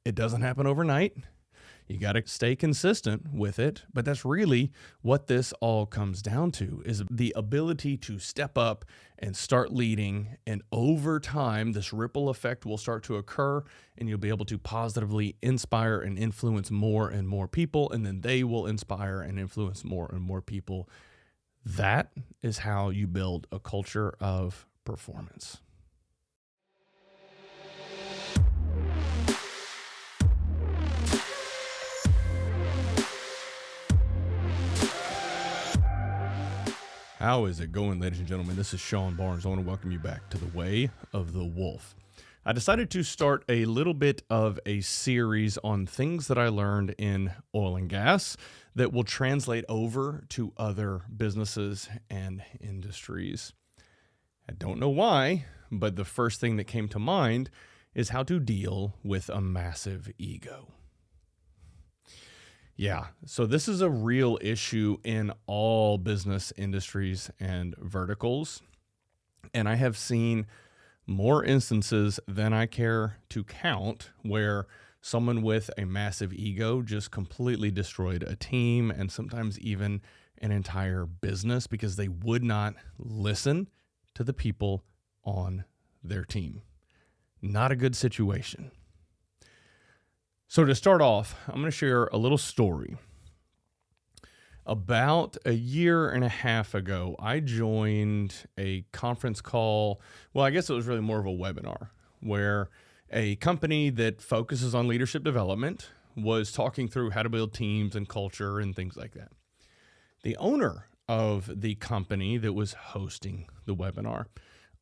It doesn't happen overnight. You got to stay consistent with it, but that's really what this all comes down to, is the ability to step up and start leading. And over time, this ripple effect will start to occur, and you'll be able to positively inspire and influence more and more people, and then they will inspire and influence more and more people. That is how you build a culture of performance. How is it going, ladies and gentlemen? This is Sean Barnes. I want to welcome you back to the Way of the Wolf. I decided to start a little bit of a series on things that I learned in oil and gas that will translate over to other businesses and industries. I don't know why, but the first thing that came to mind is how to deal with a massive ego. Yeah, so this is a real issue in all business industries and verticals. And I have seen more instances than I care to count where someone with a massive ego just completely destroyed a team and sometimes even an entire business because they would not listen to the people on their team. Not a good situation. So to start off, I'm going to share a little story. About a year and a half ago, I joined a conference call. Well, I guess it was really more of a webinar where a company that focuses on leadership development was talking through how to build teams and culture and things like that. The owner of the company that was hosting the webinar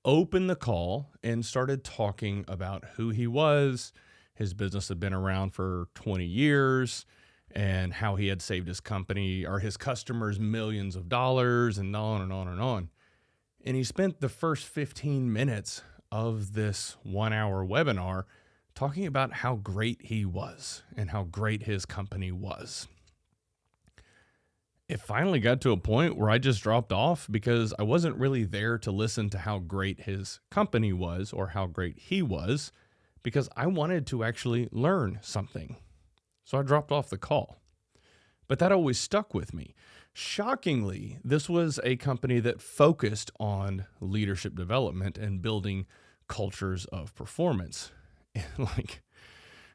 opened the call and started talking about who he was. His business had been around for 20 years and how he had saved his company or his customers millions of dollars and on and on and on. And he spent the first 15 minutes of this 1-hour webinar talking about how great he was and how great his company was. It finally got to a point where I just dropped off because I wasn't really there to listen to how great his company was or how great he was, because I wanted to actually learn something. So I dropped off the call. But that always stuck with me. Shockingly, this was a company that focused on leadership development and building cultures of performance.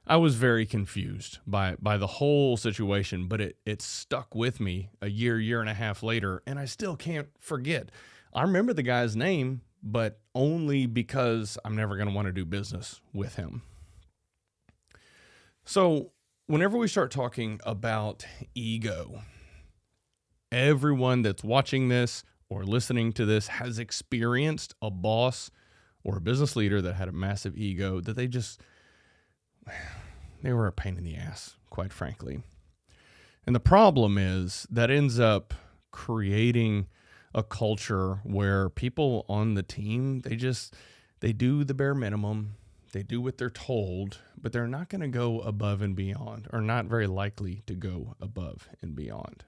I was very confused by the whole situation, but it stuck with me a year and a half later, and I still can't forget. I remember the guy's name, but only because I'm never going to want to do business with him. So whenever we start talking about ego, everyone that's watching this or listening to this has experienced a boss or a business leader that had a massive ego that they were a pain in the ass, quite frankly. And the problem is that ends up creating a culture where people on the team, they do the bare minimum, they do what they're told, but they're not going to go above and beyond, or not very likely to go above and beyond.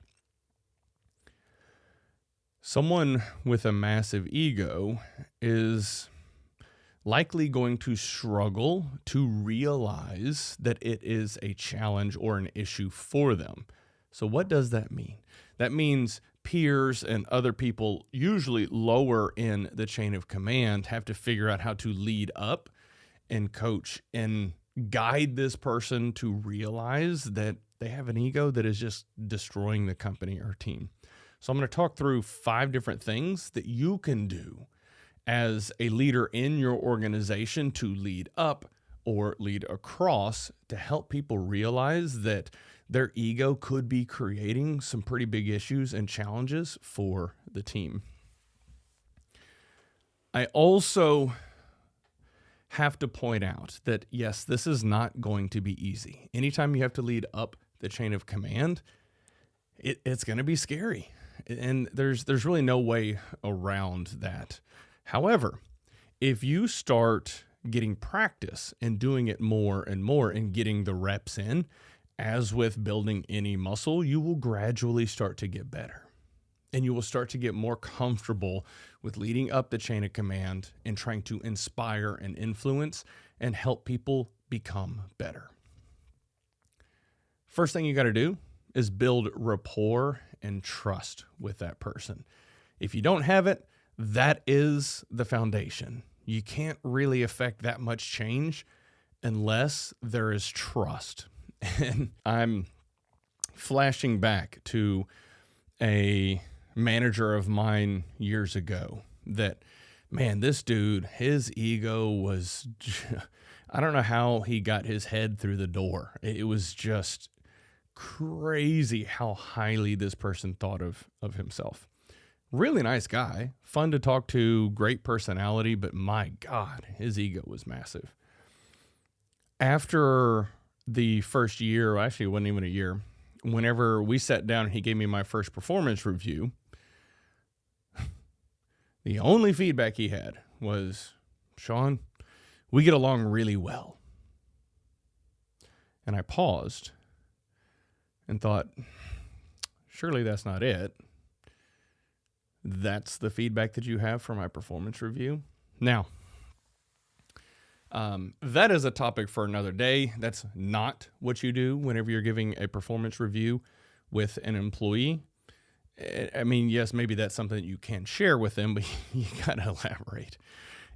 Someone with a massive ego is likely going to struggle to realize that it is a challenge or an issue for them. So what does that mean? That means peers and other people, usually lower in the chain of command, have to figure out how to lead up and coach and guide this person to realize that they have an ego that is just destroying the company or team. So I'm going to talk through 5 different things that you can do as a leader in your organization to lead up or lead across to help people realize that their ego could be creating some pretty big issues and challenges for the team. I also have to point out that, yes, this is not going to be easy. Anytime you have to lead up the chain of command, it's going to be scary. And there's really no way around that. However, if you start getting practice and doing it more and more and getting the reps in, as with building any muscle, you will gradually start to get better. And you will start to get more comfortable with leading up the chain of command and trying to inspire and influence and help people become better. First thing you got to do is build rapport and trust with that person. If you don't have it, that is the foundation. You can't really affect that much change unless there is trust. And I'm flashing back to a manager of mine years ago that, man, this dude, his ego was, I don't know how he got his head through the door. It was just crazy how highly this person thought of himself. Really nice guy, fun to talk to, great personality, but my God, his ego was massive. After the first year, actually it wasn't even a year, whenever we sat down and he gave me my first performance review, the only feedback he had was, Sean, we get along really well. And I paused and thought, surely that's not it. That's the feedback that you have for my performance review. Now, that is a topic for another day. That's not what you do whenever you're giving a performance review with an employee. I mean, yes, maybe that's something that you can share with them, but you got to elaborate.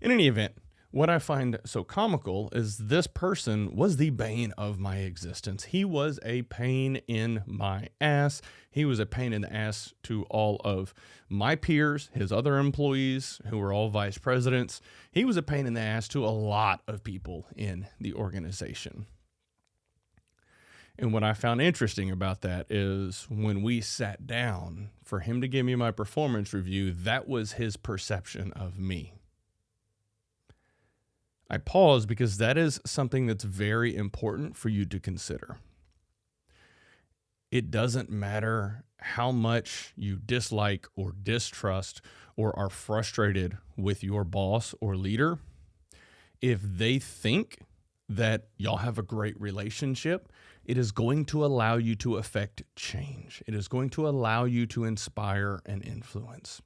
In any event, what I find so comical is this person was the bane of my existence. He was a pain in my ass. He was a pain in the ass to all of my peers, his other employees who were all vice presidents. He was a pain in the ass to a lot of people in the organization. And what I found interesting about that is when we sat down for him to give me my performance review, that was his perception of me. I pause because that is something that's very important for you to consider. It doesn't matter how much you dislike or distrust or are frustrated with your boss or leader. If they think that y'all have a great relationship, it is going to allow you to affect change. It is going to allow you to inspire and influence.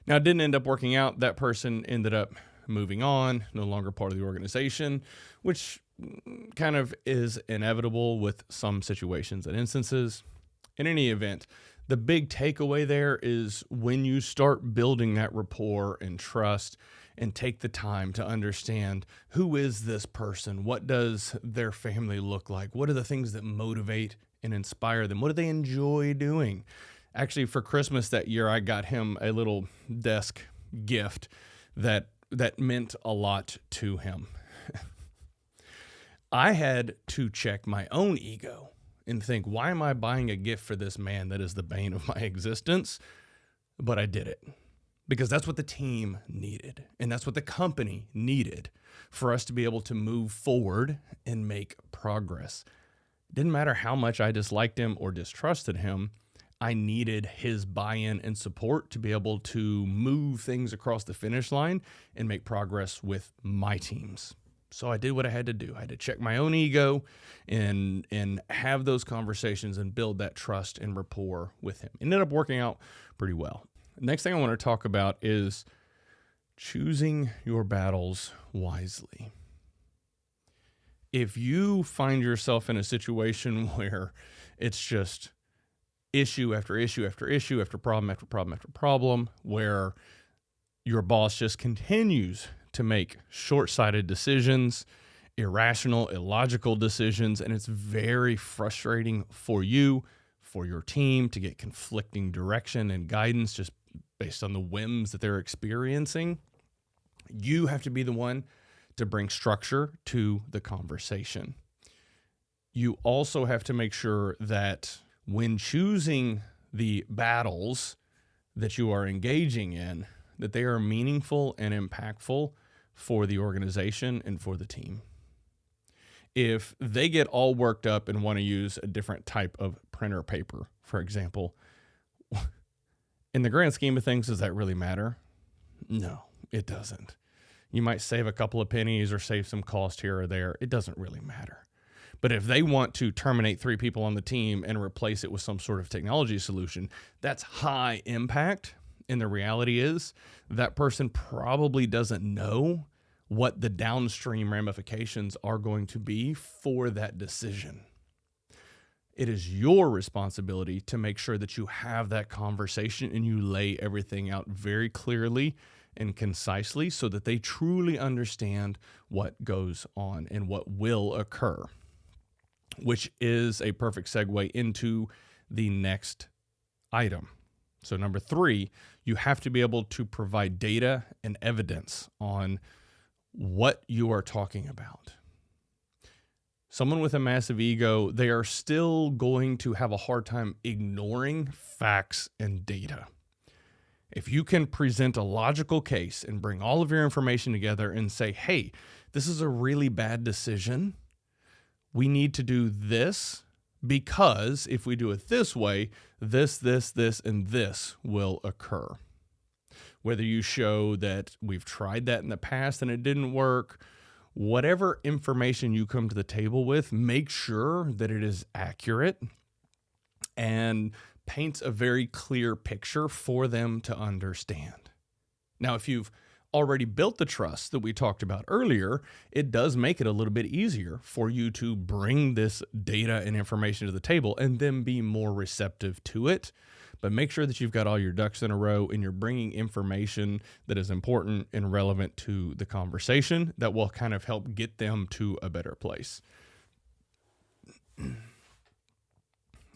Now, it didn't end up working out. That person ended up moving on, no longer part of the organization, which kind of is inevitable with some situations and instances. In any event, the big takeaway there is when you start building that rapport and trust and take the time to understand who is this person, what does their family look like, what are the things that motivate and inspire them, what do they enjoy doing. Actually, for Christmas that year, I got him a little desk gift that meant a lot to him. I had to check my own ego and think, why am I buying a gift for this man that is the bane of my existence? But I did it because that's what the team needed. And that's what the company needed for us to be able to move forward and make progress. Didn't matter how much I disliked him or distrusted him. I needed his buy-in and support to be able to move things across the finish line and make progress with my teams. So I did what I had to do. I had to check my own ego and have those conversations and build that trust and rapport with him. It ended up working out pretty well. Next thing I want to talk about is choosing your battles wisely. If you find yourself in a situation where it's just issue after issue after issue after problem after problem after problem, where your boss just continues to make short-sighted decisions, irrational, illogical decisions, and it's very frustrating for you, for your team to get conflicting direction and guidance just based on the whims that they're experiencing, you have to be the one to bring structure to the conversation. You also have to make sure that when choosing the battles that you are engaging in, that they are meaningful and impactful for the organization and for the team. If they get all worked up and want to use a different type of printer paper, for example, in the grand scheme of things, does that really matter? No, it doesn't. You might save a couple of pennies or save some cost here or there. It doesn't really matter. But if they want to terminate 3 people on the team and replace it with some sort of technology solution, that's high impact. And the reality is that person probably doesn't know what the downstream ramifications are going to be for that decision. It is your responsibility to make sure that you have that conversation and you lay everything out very clearly and concisely so that they truly understand what goes on and what will occur, which is a perfect segue into the next item. So number 3, you have to be able to provide data and evidence on what you are talking about. Someone with a massive ego, they are still going to have a hard time ignoring facts and data. If you can present a logical case and bring all of your information together and say, hey, this is a really bad decision. We need to do this because if we do it this way, this, and this will occur. Whether you show that we've tried that in the past and it didn't work, whatever information you come to the table with, make sure that it is accurate and paints a very clear picture for them to understand. Now, if you've already built the trust that we talked about earlier, it does make it a little bit easier for you to bring this data and information to the table and then be more receptive to it. But make sure that you've got all your ducks in a row and you're bringing information that is important and relevant to the conversation that will kind of help get them to a better place.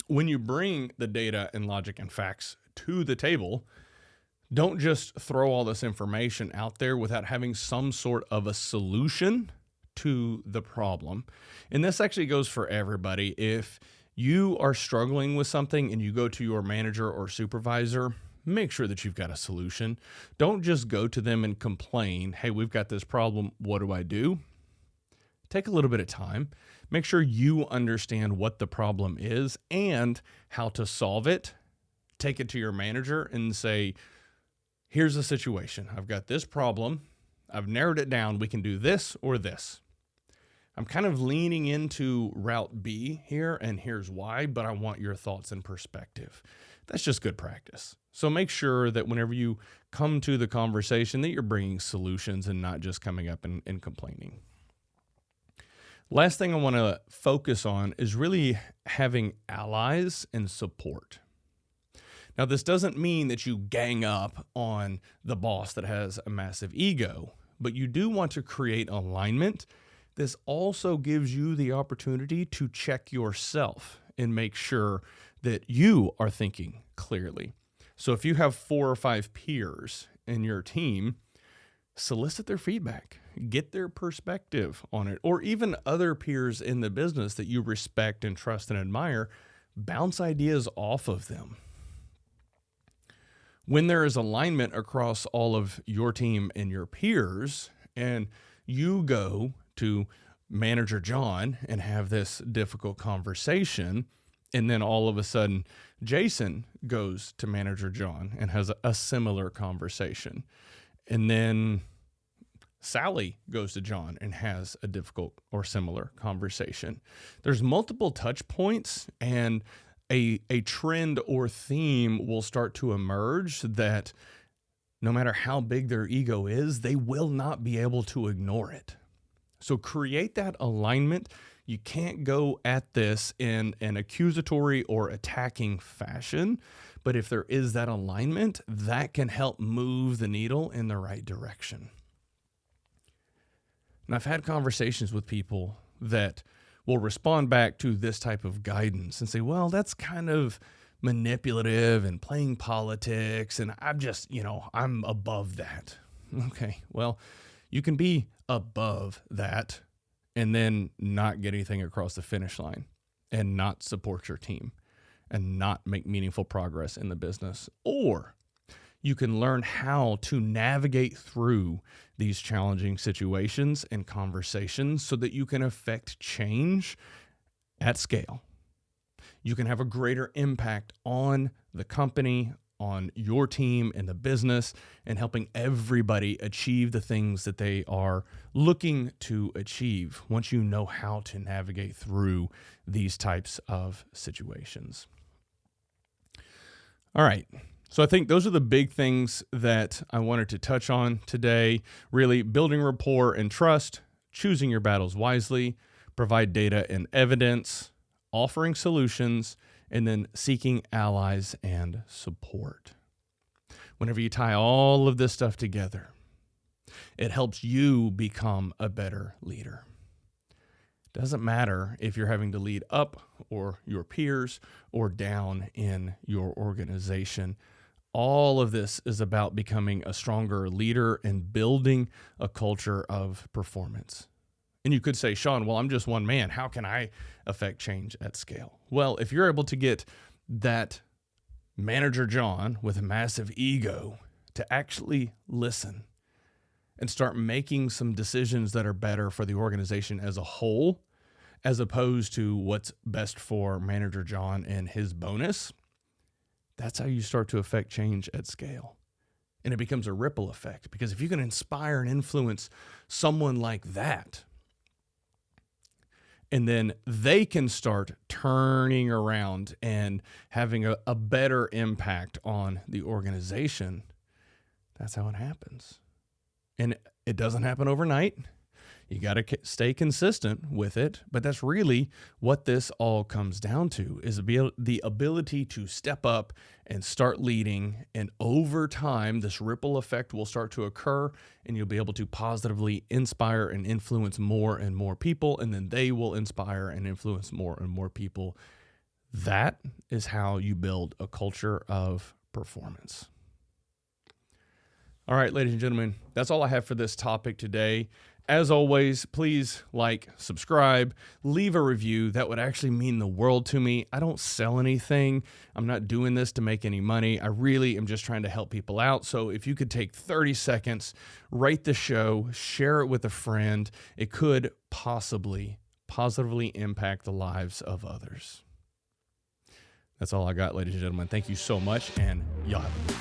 When you bring the data and logic and facts to the table, don't just throw all this information out there without having some sort of a solution to the problem. And this actually goes for everybody. If you are struggling with something and you go to your manager or supervisor, make sure that you've got a solution. Don't just go to them and complain, hey, we've got this problem. What do I do? Take a little bit of time. Make sure you understand what the problem is and how to solve it. Take it to your manager and say, here's the situation. I've got this problem. I've narrowed it down. We can do this or this. I'm kind of leaning into route B here, and here's why, but I want your thoughts and perspective. That's just good practice. So make sure that whenever you come to the conversation that you're bringing solutions and not just coming up and complaining. Last thing I want to focus on is really having allies and support. Now, this doesn't mean that you gang up on the boss that has a massive ego, but you do want to create alignment. This also gives you the opportunity to check yourself and make sure that you are thinking clearly. So if you have 4 or 5 peers in your team, solicit their feedback, get their perspective on it, or even other peers in the business that you respect and trust and admire, bounce ideas off of them. When there is alignment across all of your team and your peers, and you go to Manager John and have this difficult conversation, and then all of a sudden Jason goes to Manager John and has a similar conversation, and then Sally goes to John and has a difficult or similar conversation. There's multiple touch points, and a trend or theme will start to emerge that no matter how big their ego is, they will not be able to ignore it. So create that alignment. You can't go at this in an accusatory or attacking fashion, but if there is that alignment, that can help move the needle in the right direction. And I've had conversations with people that will respond back to this type of guidance and say, well, that's kind of manipulative and playing politics, and I'm above that. Okay, well, you can be above that and then not get anything across the finish line and not support your team and not make meaningful progress in the business. Or you can learn how to navigate through these challenging situations and conversations so that you can affect change at scale. You can have a greater impact on the company, on your team and the business, and helping everybody achieve the things that they are looking to achieve once you know how to navigate through these types of situations. All right. So I think those are the big things that I wanted to touch on today. Really building rapport and trust, choosing your battles wisely, provide data and evidence, offering solutions, and then seeking allies and support. Whenever you tie all of this stuff together, it helps you become a better leader. Doesn't matter if you're having to lead up or your peers or down in your organization. All of this is about becoming a stronger leader and building a culture of performance. And you could say, Sean, well, I'm just one man. How can I affect change at scale? Well, if you're able to get that manager John with a massive ego to actually listen and start making some decisions that are better for the organization as a whole, as opposed to what's best for manager John and his bonus, that's how you start to affect change at scale. And it becomes a ripple effect, because if you can inspire and influence someone like that, and then they can start turning around and having a better impact on the organization, that's how it happens. And it doesn't happen overnight. You got to stay consistent with it. But that's really what this all comes down to, is the ability to step up and start leading. And over time, this ripple effect will start to occur, and you'll be able to positively inspire and influence more and more people. And then they will inspire and influence more and more people. That is how you build a culture of performance. All right, ladies and gentlemen, that's all I have for this topic today. As always, please like, subscribe, leave a review. That would actually mean the world to me. I don't sell anything. I'm not doing this to make any money. I really am just trying to help people out. So if you could take 30 seconds, rate the show, share it with a friend, it could possibly positively impact the lives of others. That's all I got, ladies and gentlemen. Thank you so much, and y'all have a good one.